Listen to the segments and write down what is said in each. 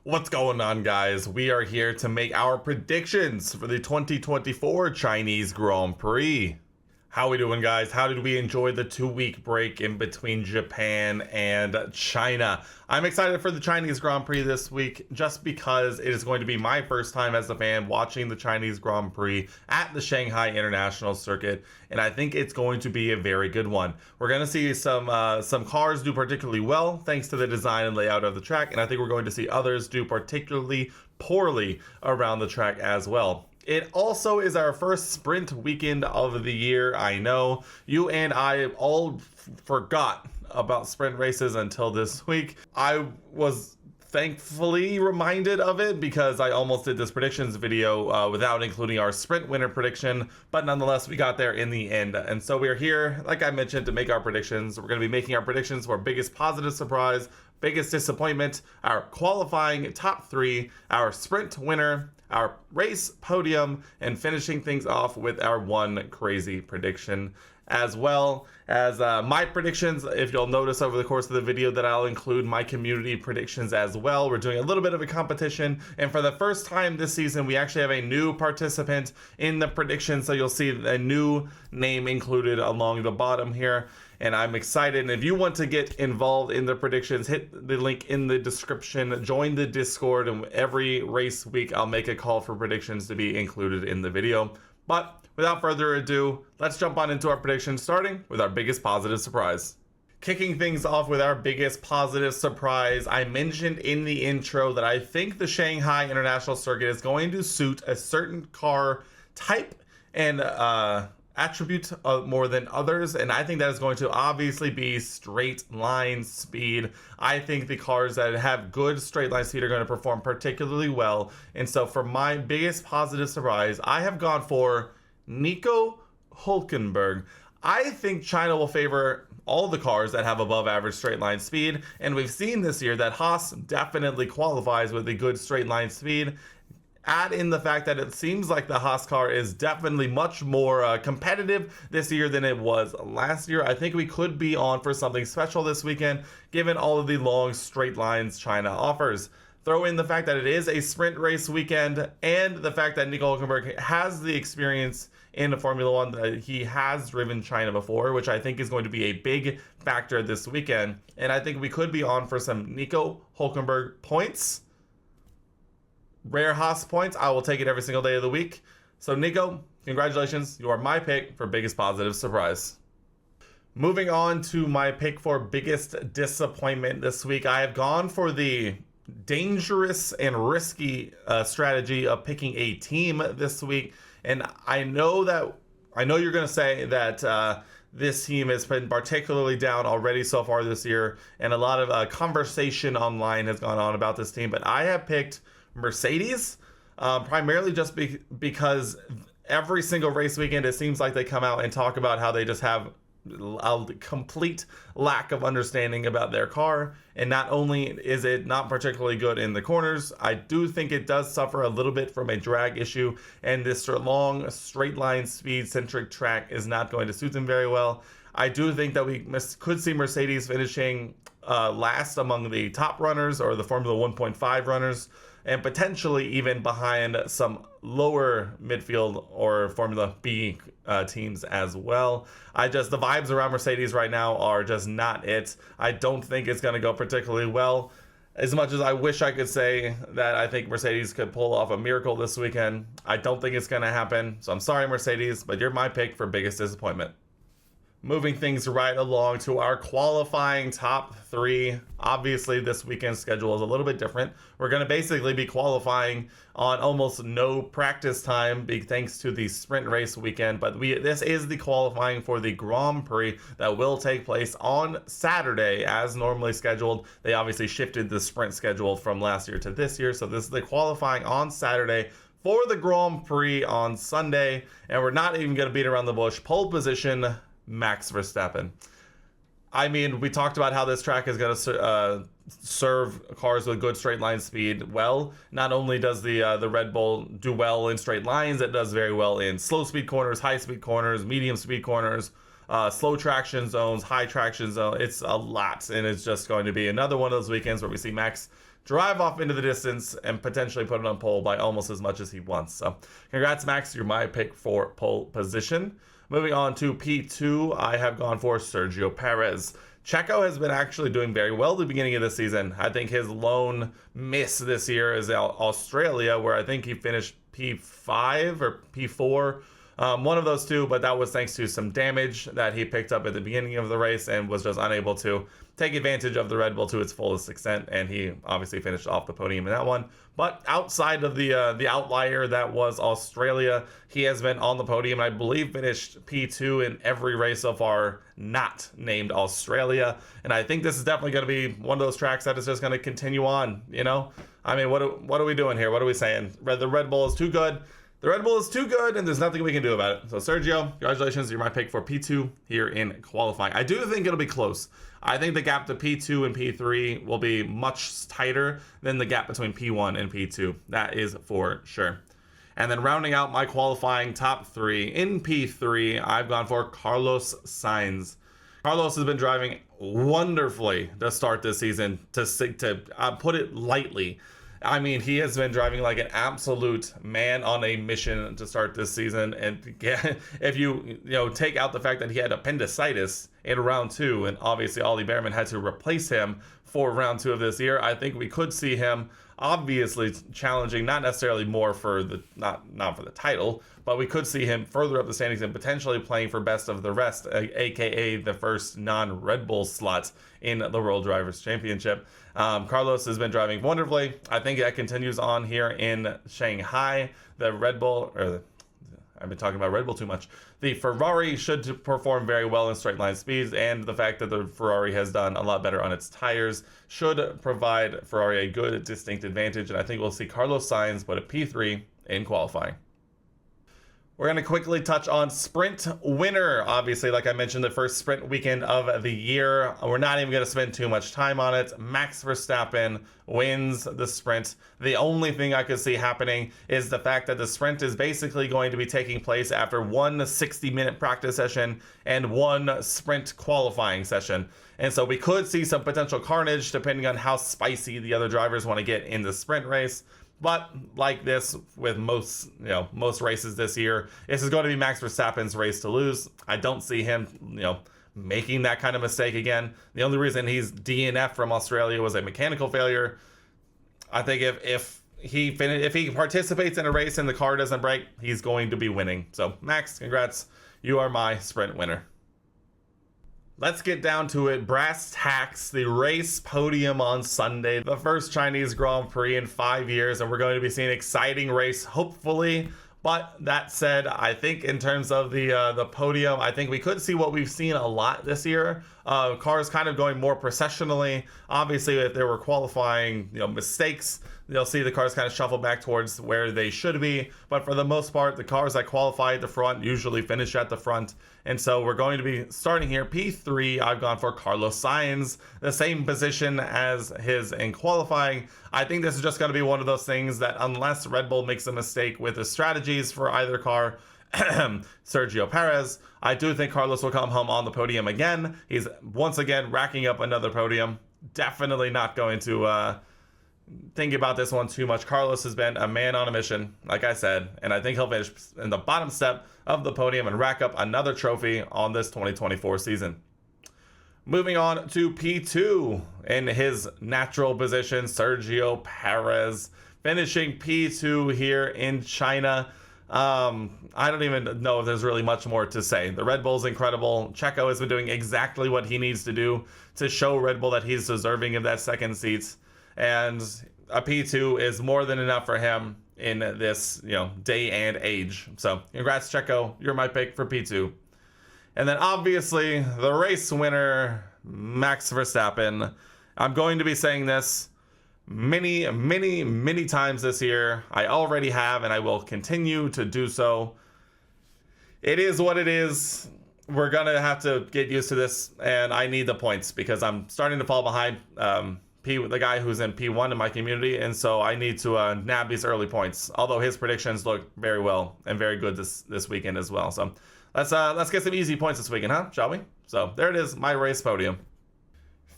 What's going on, guys? We are here to make our predictions for the 2024 Chinese Grand Prix. How we doing, guys? How did we enjoy the 2-week break in between Japan and China? I'm excited for the Chinese Grand Prix this week just because it is going to be my first time as a fan watching the Chinese Grand Prix at the Shanghai International Circuit, and I think it's going to be a very good one. We're going to see some cars do particularly well thanks to the design and layout of the track, and I think we're going to see others do particularly poorly around the track as well. It also is our first sprint weekend of the year. I know you and I all forgot about sprint races until this week. I was thankfully reminded of it because I almost did this predictions video without including our sprint winner prediction, but nonetheless we got there in the end. And so we're here, like I mentioned, to make our predictions. We're going to be making our predictions for biggest positive surprise, biggest disappointment, our qualifying top 3, our sprint winner, our race podium, and finishing things off with our one crazy prediction, as well as my predictions. If you'll notice over the course of the video that I'll include my community predictions as well. We're doing a little bit of a competition, and for the first time this season we actually have a new participant in the prediction, so you'll see a new name included along the bottom here, and I'm excited. And if you want to get involved in the predictions, hit the link in the description, join the Discord, and every race week I'll make a call for predictions to be included in the video. But without further ado, let's jump on into our predictions, starting with our biggest positive surprise. Kicking things off with our biggest positive surprise, I mentioned in the intro that I think the Shanghai International Circuit is going to suit a certain car type and attribute more than others, and I think that is going to obviously be straight line speed. I think the cars that have good straight line speed are going to perform particularly well, and so for my biggest positive surprise, I have gone for Nico Hülkenberg. I think China will favor all the cars that have above average straight line speed, and we've seen this year that Haas definitely qualifies with a good straight line speed. Add in the fact that it seems like the Haas car is definitely much more competitive this year than it was last year. I think we could be on for something special this weekend, given all of the long straight lines China offers. Throw in the fact that it is a sprint race weekend, and the fact that Nico Hülkenberg has the experience in Formula One, that he has driven China before, which I think is going to be a big factor this weekend. And I think we could be on for some Nico Hülkenberg points. Rare Haas points, I will take it every single day of the week. So Nico, congratulations, you are my pick for biggest positive surprise. Moving on to my pick for biggest disappointment this week, I have gone for the dangerous and risky strategy of picking a team this week. And I know you're going to say that this team has been particularly down already so far this year, and a lot of conversation online has gone on about this team, but I have picked Mercedes, primarily just because every single race weekend it seems like they come out and talk about how they just have a complete lack of understanding about their car, and not only is it not particularly good in the corners, I do think it does suffer a little bit from a drag issue, and this long straight line speed centric track is not going to suit them very well. I do think that we could see Mercedes finishing last among the top runners or the Formula 1.5 runners, and potentially even behind some lower midfield or Formula B teams as well. The vibes around Mercedes right now are just not it. I don't think it's going to go particularly well. As much as I wish I could say that I think Mercedes could pull off a miracle this weekend, I don't think it's going to happen. So I'm sorry, Mercedes, but you're my pick for biggest disappointment. Moving things right along to our qualifying top 3. Obviously, this weekend's schedule is a little bit different. We're going to basically be qualifying on almost no practice time, big thanks to the sprint race weekend. But this is the qualifying for the Grand Prix that will take place on Saturday as normally scheduled. They obviously shifted the sprint schedule from last year to this year, so this is the qualifying on Saturday for the Grand Prix on Sunday. And we're not even going to beat around the bush. Pole position, Max Verstappen. I mean, we talked about how this track is going to serve cars with good straight line speed well. Not only does the Red Bull do well in straight lines, it does very well in slow speed corners, high speed corners, medium speed corners, slow traction zones, high traction zone. It's a lot, and it's just going to be another one of those weekends where we see Max drive off into the distance and potentially put it on pole by almost as much as he wants. So congrats, Max. You're my pick for pole position. Moving on to P2, I have gone for Sergio Perez. Checo has been actually doing very well at the beginning of the season. I think his lone miss this year is Australia, where I think he finished P5 or P4. One of those two, but that was thanks to some damage that he picked up at the beginning of the race and was just unable to take advantage of the Red Bull to its fullest extent, and he obviously finished off the podium in that one. But outside of the outlier that was Australia, he has been on the podium, and I believe finished P2 in every race so far not named Australia. And I think this is definitely going to be one of those tracks that is just going to continue on, you know? I mean, what are we doing here? What are we saying? The Red Bull is too good. The Red Bull is too good, and there's nothing we can do about it. So, Sergio, congratulations. You're my pick for P2 here in qualifying. I do think it'll be close. I think the gap to P2 and P3 will be much tighter than the gap between P1 and P2. That is for sure. And then rounding out my qualifying top three, in P3, I've gone for Carlos Sainz. Carlos has been driving wonderfully to start this season, to put it lightly. I mean, he has been driving like an absolute man on a mission to start this season. And if you take out the fact that he had appendicitis in round 2, and obviously Ollie Behrman had to replace him for round 2 of this year, I think we could see him obviously challenging, not necessarily more for the not for the title, but we could see him further up the standings and potentially playing for best of the rest, aka the first non-Red Bull slot in the World Drivers' Championship. Carlos has been driving wonderfully. I think that continues on here in Shanghai. The Red Bull, I've been talking about Red Bull too much. The Ferrari should perform very well in straight line speeds, and the fact that the Ferrari has done a lot better on its tires should provide Ferrari a good, distinct advantage, and I think we'll see Carlos Sainz put a P3 in qualifying. We're going to quickly touch on sprint winner. Obviously, like I mentioned, the first sprint weekend of the year. We're not even going to spend too much time on it. Max Verstappen wins the sprint. The only thing I could see happening is the fact that the sprint is basically going to be taking place after one 60-minute practice session and one sprint qualifying session. And so we could see some potential carnage depending on how spicy the other drivers want to get in the sprint race. But like this with most races this year, this is going to be Max Verstappen's race to lose. I don't see him, making that kind of mistake again. The only reason he's DNF from Australia was a mechanical failure. I think if he participates in a race and the car doesn't break, he's going to be winning. So Max, congrats. You are my sprint winner. Let's get down to it. Brass tacks, the race podium on Sunday, the first Chinese Grand Prix in 5 years, and we're going to be seeing an exciting race, hopefully. But that said, I think in terms of the podium, I think we could see what we've seen a lot this year. Cars kind of going more processionally. Obviously, if there were qualifying mistakes, you'll see the cars kind of shuffle back towards where they should be. But for the most part, the cars that qualify at the front usually finish at the front. And so we're going to be starting here. P3, I've gone for Carlos Sainz, the same position as his in qualifying. I think this is just going to be one of those things that unless Red Bull makes a mistake with the strategies for either car, Sergio Perez, I do think Carlos will come home on the podium again. He's once again racking up another podium. Definitely not going to think about this one too much. Carlos has been a man on a mission, like I said, and I think he'll finish in the bottom step of the podium and rack up another trophy on this 2024 season. Moving on to P2, in his natural position, Sergio Perez, finishing P2 here in China. I don't even know if there's really much more to say. The Red Bull's incredible. Checo has been doing exactly what he needs to do to show Red Bull that he's deserving of that second seat. And a P2 is more than enough for him in this, day and age. So congrats, Checo. You're my pick for P2. And then obviously the race winner, Max Verstappen. I'm going to be saying this many, many, many times this year. I already have, and I will continue to do so. It is what it is. We're going to have to get used to this, and I need the points because I'm starting to fall behind the guy who's in P1 in my community, and so I need to nab these early points, although his predictions look very well and very good this weekend as well. So let's get some easy points this weekend, huh? Shall we? So there it is, my race podium.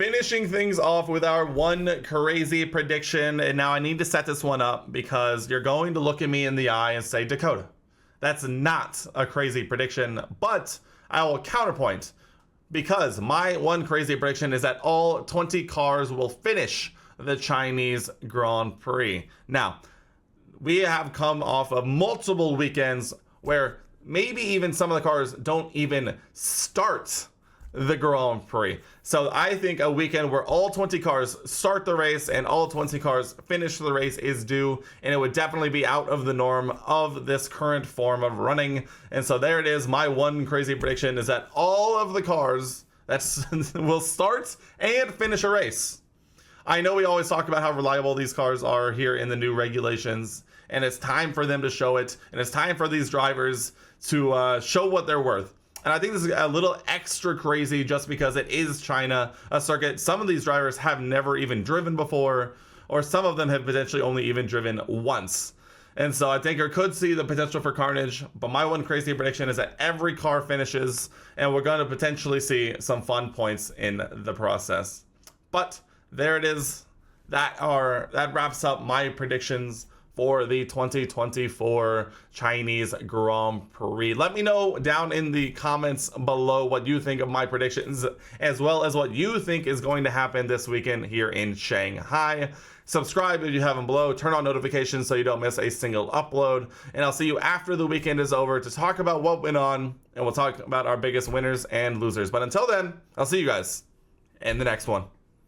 finishing things off with our one crazy prediction. And now I need to set this one up because you're going to look at me in the eye and say, Dakota, that's not a crazy prediction, but I will counterpoint because my one crazy prediction is that all 20 cars will finish the Chinese Grand Prix. Now, we have come off of multiple weekends where maybe even some of the cars don't even start the Grand Prix. So I think a weekend where all 20 cars start the race and all 20 cars finish the race is due, and it would definitely be out of the norm of this current form of running. And so there it is. My one crazy prediction is that all of the cars that will start and finish a race. I know we always talk about how reliable these cars are here in the new regulations, and it's time for them to show it, and it's time for these drivers to show what they're worth. And I think this is a little extra crazy just because it is China, a circuit some of these drivers have never even driven before, or some of them have potentially only even driven once. And so I think I could see the potential for carnage, but my one crazy prediction is that every car finishes, and we're going to potentially see some fun points in the process. But there it is. That wraps up my predictions for the 2024 Chinese Grand Prix. Let me know down in the comments below what you think of my predictions, as well as what you think is going to happen this weekend here in Shanghai. Subscribe if you haven't below, turn on notifications so you don't miss a single upload, and I'll see you after the weekend is over to talk about what went on, and we'll talk about our biggest winners and losers. But until then, I'll see you guys in the next one.